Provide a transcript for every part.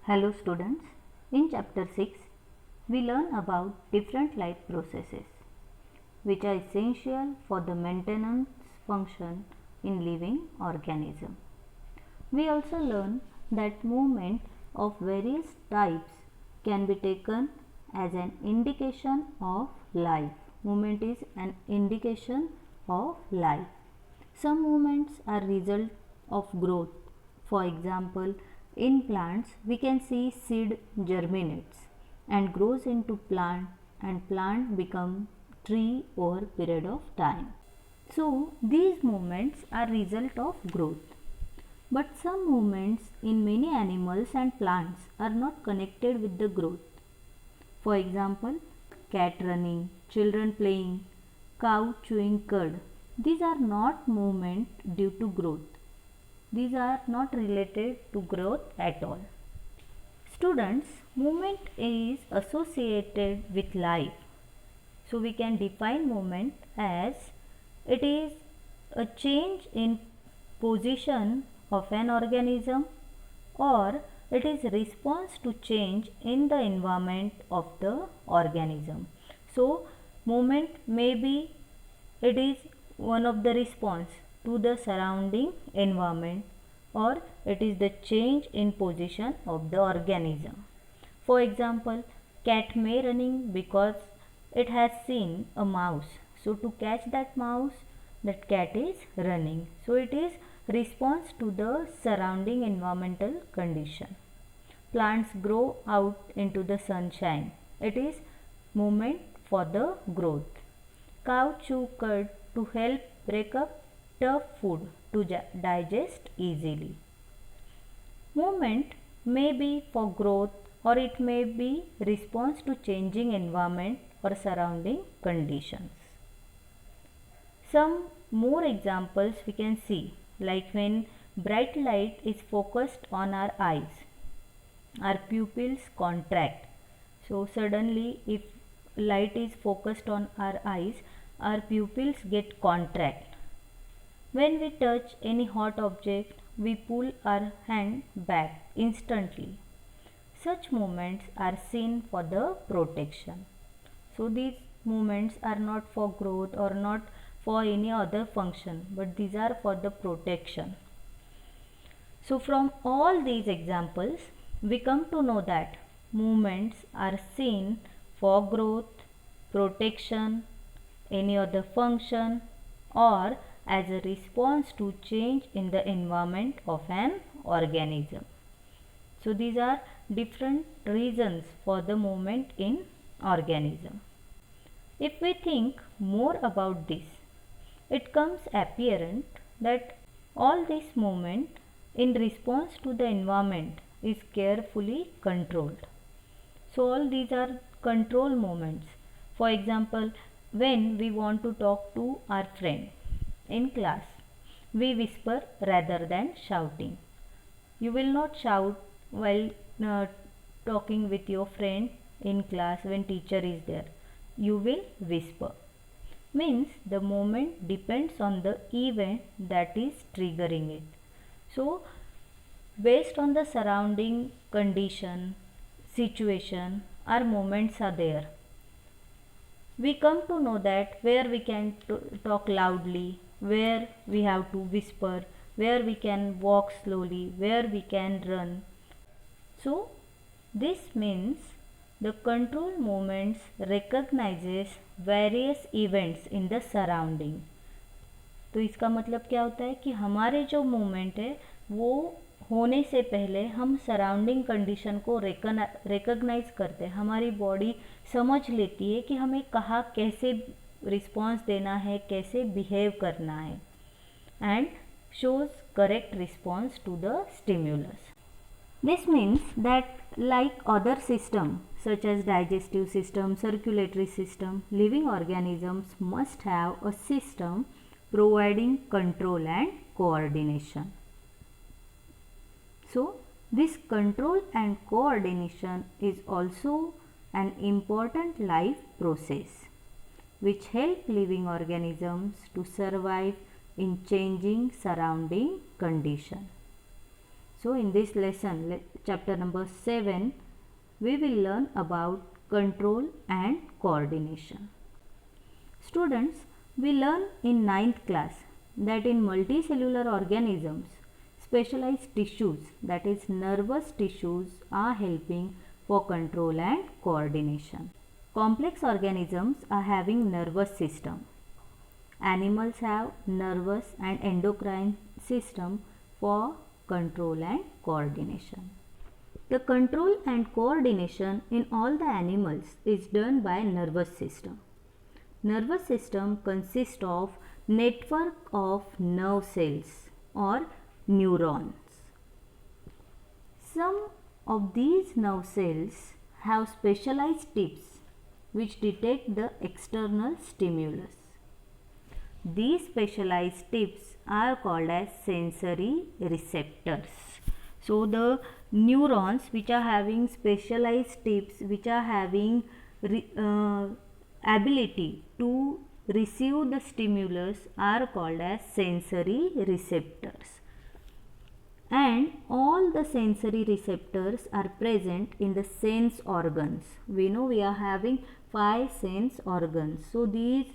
Hello students, in chapter 6 we learn about different life processes which are essential for the maintenance function in living organism. We also learn that movement of various types can be taken as an indication of life. Movement is an indication of life. Some movements are result of growth. For example, in plants we can see seed germinates and grows into plant and plant become tree over period of time. So these movements are result of growth. But some movements in many animals and plants are not connected with the growth. For example, cat running, children playing, cow chewing cud. These are not movement due to growth. These are not related to growth at all. Students, movement is associated with life. So we can define movement as it is a change in position of an organism or it is response to change in the environment of the organism. So movement may be it is one of the response to the surrounding environment or it is the change in position of the organism. For example, cat may running because it has seen a mouse. So to catch that mouse, that cat is running. So it is response to the surrounding environmental condition. Plants grow out into the sunshine. It is movement for the growth. Cow chew cud to help break up tough food to digest easily. Movement may be for growth or it may be response to changing environment or surrounding conditions. Some more examples we can see, like when bright light is focused on our eyes, our pupils contract. So suddenly if light is focused on our eyes, our pupils get contract. When we touch any hot object, we pull our hand back instantly. Such movements are seen for the protection. So these movements are not for growth or not for any other function, but these are for the protection. So from all these examples, we come to know that movements are seen for growth, protection, any other function, or as a response to change in the environment of an organism. So these are different reasons for the movement in organism. If we think more about this, it comes apparent that all this movement in response to the environment is carefully controlled. So all these are control movements. For example, when we want to talk to our friend in class, we whisper rather than shouting. You will not shout while talking with your friend in class when teacher is there. You will whisper. Means the movement depends on the event that is triggering it. So based on the surrounding condition, situation, our movements are there. We come to know that where we can talk loudly, where we have to whisper, where we can walk slowly, where we can run. So this means the control movements recognizes various events in the surrounding. तो इसका मतलब क्या होता है कि हमारे जो movement है वो होने से पहले हम सराउंडिंग कंडीशन को रिकॉग्नाइज करते हैं. हमारी बॉडी समझ लेती है कि हमें कहाँ कैसे रिस्पॉन्स देना है, कैसे बिहेव करना है, and shows correct response to the stimulus. This means that like other systems such as digestive system, circulatory system, living organisms must have a system providing control and coordination. So this control and coordination is also an important life process which help living organisms to survive in changing surrounding condition. So in this lesson, chapter number 7, we will learn about control and coordination. Students, we learn in 9th class that in multicellular organisms, specialized tissues, that is nervous tissues, are helping for control and coordination. Complex organisms are having nervous system. Animals have nervous and endocrine system for control and coordination. The control and coordination in all the animals is done by nervous system. Nervous system consists of network of nerve cells or neurons. Some of these nerve cells have specialized tips which detect the external stimulus. These specialized tips are called as sensory receptors. So the neurons which are having specialized tips, which are having ability to receive the stimulus, are called as sensory receptors. And all the sensory receptors are present in the sense organs. We know we are having 5 sense organs. So these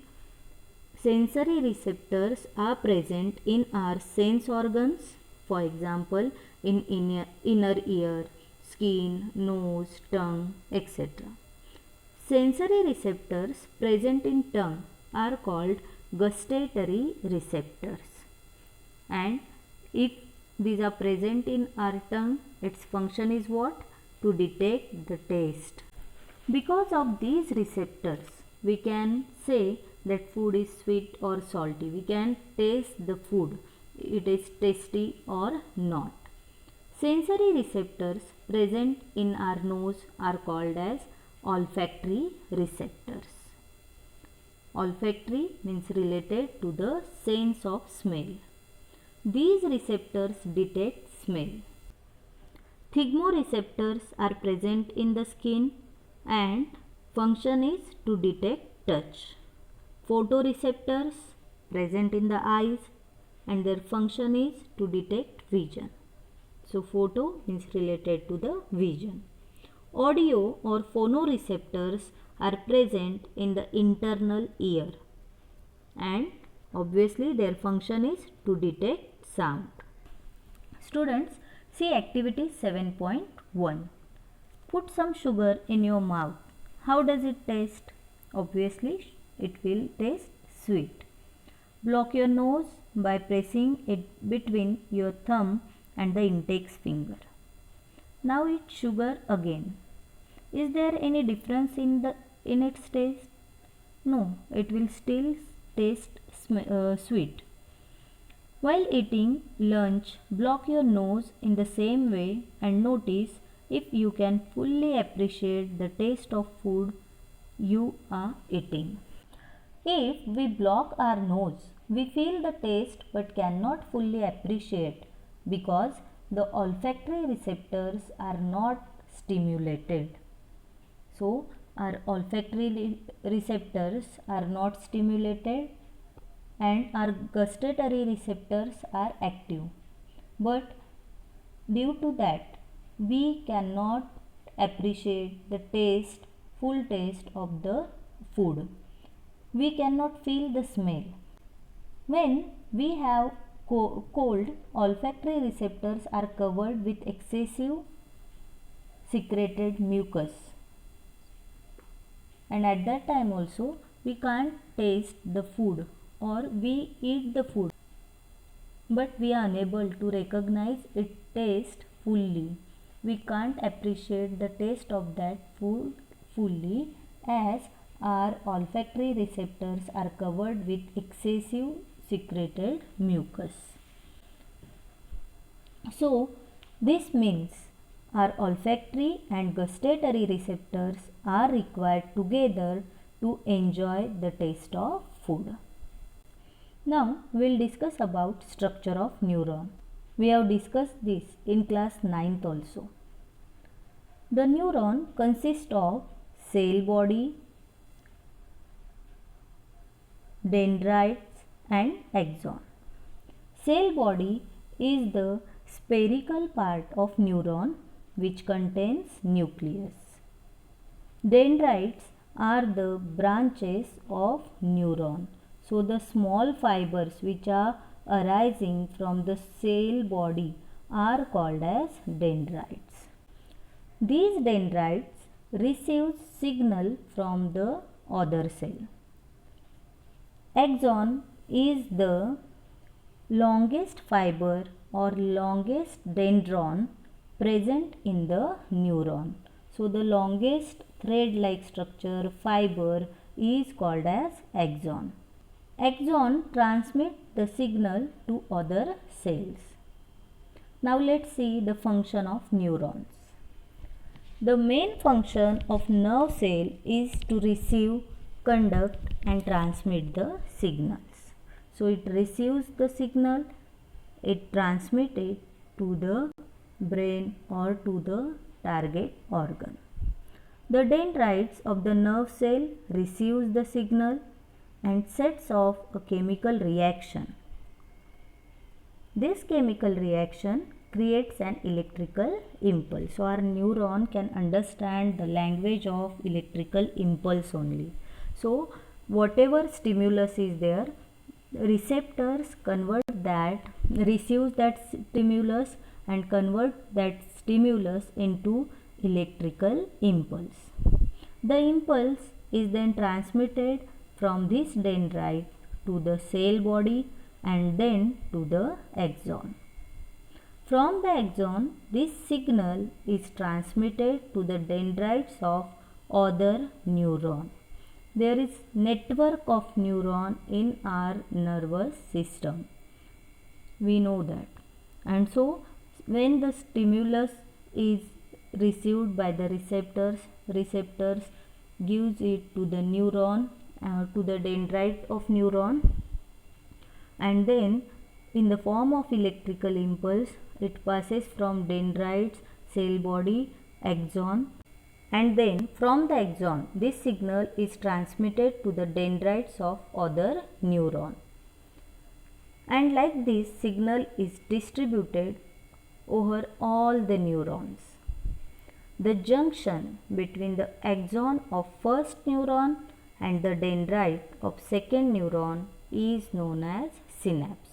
sensory receptors are present in our sense organs. For example, in inner ear, skin, nose, tongue, etc. Sensory receptors present in tongue are called gustatory receptors. And if these are present in our tongue, its function is what? To detect the taste. Because of these receptors, we can say that food is sweet or salty. We can taste the food. It is tasty or not. Sensory receptors present in our nose are called as olfactory receptors. Olfactory means related to the sense of smell. These receptors detect smell. Thigmoreceptors are present in the skin and function is to detect touch. Photoreceptors present in the eyes and their function is to detect vision. So photo means related to the vision. Audio or phonoreceptors are present in the internal ear and obviously their function is to detect sound. Students, see activity 7.1. Put some sugar in your mouth. How does it taste? Obviously it will taste sweet. Block your nose by pressing it between your thumb and the index finger. Now eat sugar again. Is there any difference in its taste? No, it will still taste sweet. While eating lunch, block your nose in the same way and notice if you can fully appreciate the taste of food you are eating. If we block our nose, we feel the taste but cannot fully appreciate because the olfactory receptors are not stimulated. So, our olfactory receptors are not stimulated and our gustatory receptors are active. But due to that, we cannot appreciate the taste, full taste of the food. We cannot feel the smell. When we have cold, olfactory receptors are covered with excessive secreted mucus. And at that time also, we can't taste the food or we eat the food. But we are unable to recognize its taste fully. We can't appreciate the taste of that food fully as our olfactory receptors are covered with excessive secreted mucus. So, this means our olfactory and gustatory receptors are required together to enjoy the taste of food. Now, we will discuss about structure of neuron. We have discussed this in class 9th also. The neuron consists of cell body, dendrites and axon. Cell body is the spherical part of neuron which contains nucleus. Dendrites are the branches of neuron. So the small fibers which are arising from the cell body are called as dendrites. These dendrites receive signal from the other cell. Axon is the longest fiber or longest dendron present in the neuron. So the longest thread-like structure fiber is called as axon. Axon transmit the signal to other cells. Now let's see the function of neurons. The main function of nerve cell is to receive, conduct and transmit the signals. So it receives the signal, it transmits it to the brain or to the target organ. The dendrites of the nerve cell receives the signal and sets off a chemical reaction. This chemical reaction creates an electrical impulse. So our neuron can understand the language of electrical impulse only. So whatever stimulus is there, receptors receives that stimulus and convert that stimulus into electrical impulse. The impulse is then transmitted from this dendrite to the cell body and then to the axon. From the axon, this signal is transmitted to the dendrites of other neuron. There is network of neuron in our nervous system. We know that. And so, when the stimulus is received by the receptors gives it to the neuron, to the dendrite of neuron, and then in the form of electrical impulse it passes from dendrites, cell body, axon, and then from the axon this signal is transmitted to the dendrites of other neuron. And like this signal is distributed over all the neurons. The junction between the axon of first neuron and the dendrite of second neuron is known as synapse.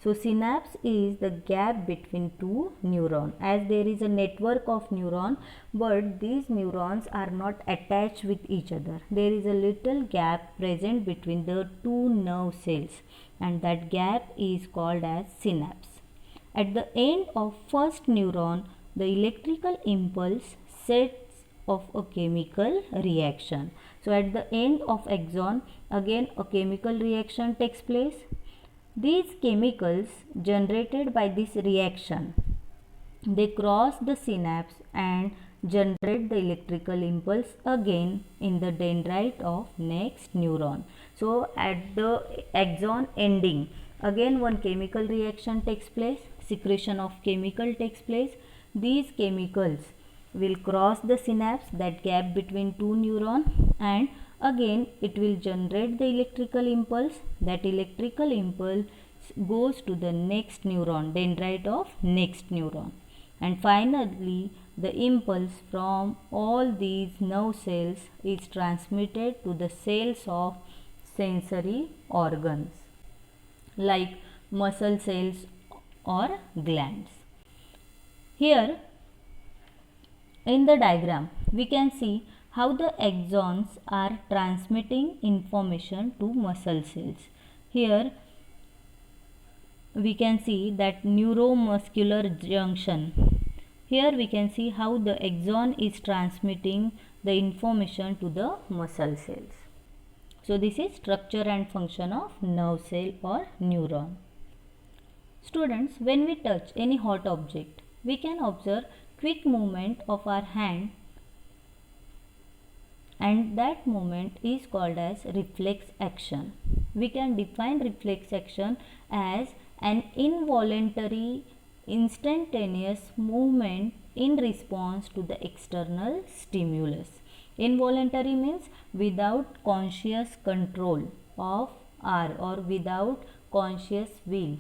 So synapse is the gap between two neurons, as there is a network of neuron but these neurons are not attached with each other. There is a little gap present between the two nerve cells and that gap is called as synapse. At the end of first neuron, the electrical impulse sets off a chemical reaction. So at the end of axon, again a chemical reaction takes place. These chemicals generated by this reaction, they cross the synapse and generate the electrical impulse again in the dendrite of next neuron. So at the axon ending, again one chemical reaction takes place, secretion of chemical takes place. These chemicals will cross the synapse, that gap between two neurons, and again it will generate the electrical impulse. That electrical impulse goes to the next neuron, dendrite of next neuron, and finally the impulse from all these nerve cells is transmitted to the cells of sensory organs like muscle cells or glands. Here in the diagram we can see how the axons are transmitting information to muscle cells. Here we can see that neuromuscular junction. Here we can see how the axon is transmitting the information to the muscle cells. So this is structure and function of nerve cell or neuron. Students, when we touch any hot object, we can observe quick movement of our hand, and that movement is called as reflex action. We can define reflex action as an involuntary instantaneous movement in response to the external stimulus. Involuntary means without conscious control of or without conscious will.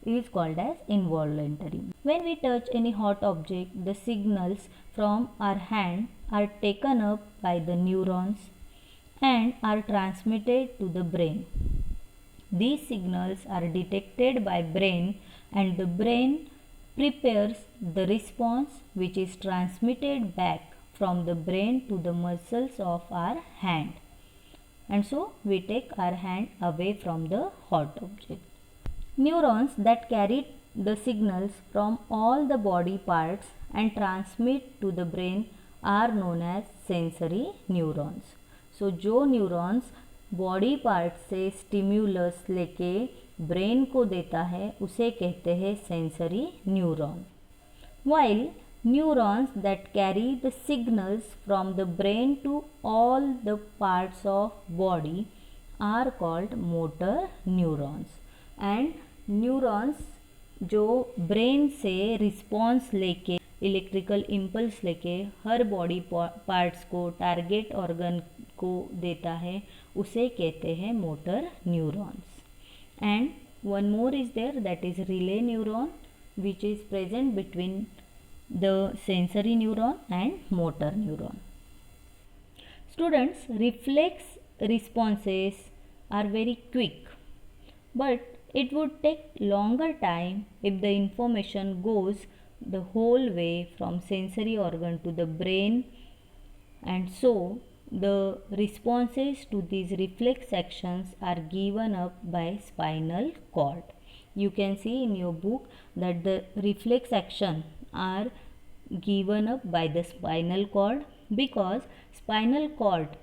is called as involuntary. When we touch any hot object, the signals from our hand are taken up by the neurons and are transmitted to the brain. These signals are detected by brain and the brain prepares the response which is transmitted back from the brain to the muscles of our hand. And so we take our hand away from the hot object. Neurons that carry the signals from all the body parts and transmit to the brain are known as sensory neurons. So जो neurons body part से stimulus लेके brain को देता है उसे कहते हैं sensory neuron. While neurons that carry the signals from the brain to all the parts of body are called motor neurons. And neurons जो ब्रेन से रिस्पॉन्स लेके इलेक्ट्रिकल इम्पल्स लेके हर बॉडी पार्ट्स को टारगेट ऑर्गन को देता है उसे कहते हैं motor neurons. And one more is there that is relay neuron which is present between the sensory neuron and motor neuron. Students, reflex responses are very quick, but it would take longer time if the information goes the whole way from sensory organ to the brain, and so the responses to these reflex actions are given up by spinal cord. You can see in your book that the reflex action are given up by the spinal cord because spinal cord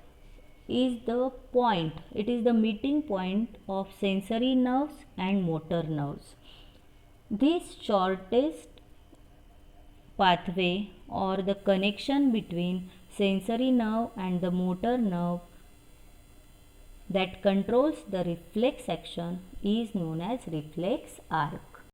is the point, it is the meeting point of sensory nerves and motor nerves. This shortest pathway or the connection between sensory nerve and the motor nerve that controls the reflex action is known as reflex arc.